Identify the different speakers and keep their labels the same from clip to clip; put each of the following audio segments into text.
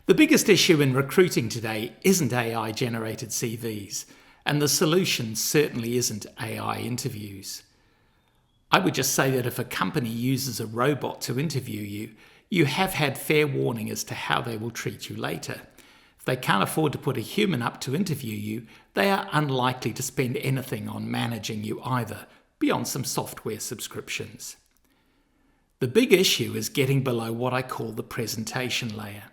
Speaker 1: The biggest issue in recruiting today isn't AI-generated CVs, and the solution certainly isn't AI interviews. I would just say that if a company uses a robot to interview you, you have had fair warning as to how they will treat you later. If they can't afford to put a human up to interview you, they are unlikely to spend anything on managing you either, beyond some software subscriptions. The big issue is getting below what I call the presentation layer.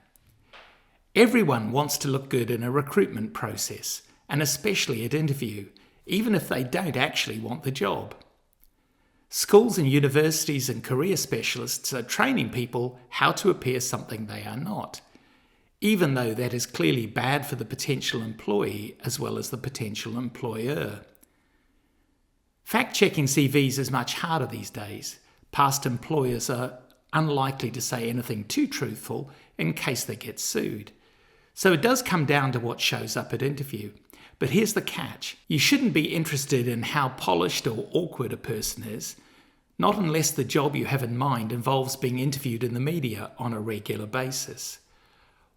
Speaker 1: Everyone wants to look good in a recruitment process, and especially at interview, even if they don't actually want the job. Schools and universities and career specialists are training people how to appear something they are not, even though that is clearly bad for the potential employee as well as the potential employer. Fact-checking CVs is much harder these days. Past employers are unlikely to say anything too truthful in case they get sued. So it does come down to what shows up at interview. But here's the catch. You shouldn't be interested in how polished or awkward a person is, not unless the job you have in mind involves being interviewed in the media on a regular basis.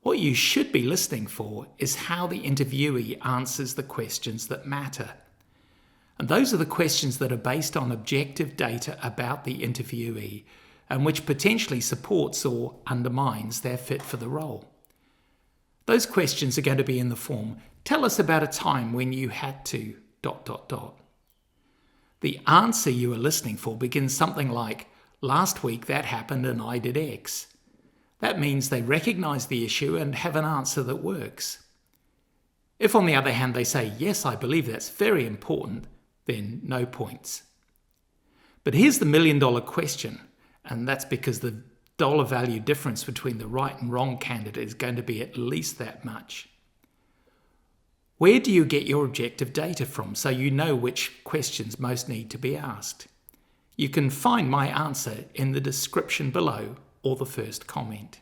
Speaker 1: What you should be listening for is how the interviewee answers the questions that matter. And those are the questions that are based on objective data about the interviewee and which potentially supports or undermines their fit for the role. Those questions are going to be in the form, tell us about a time when you had to... The answer you are listening for begins something like, last week that happened and I did X. That means they recognize the issue and have an answer that works. If on the other hand they say, yes, I believe that's very important, then no points. But here's the million-dollar question, and that's because the dollar value difference between the right and wrong candidate is going to be at least that much. Where do you get your objective data from so you know which questions most need to be asked? You can find my answer in the description below or the first comment.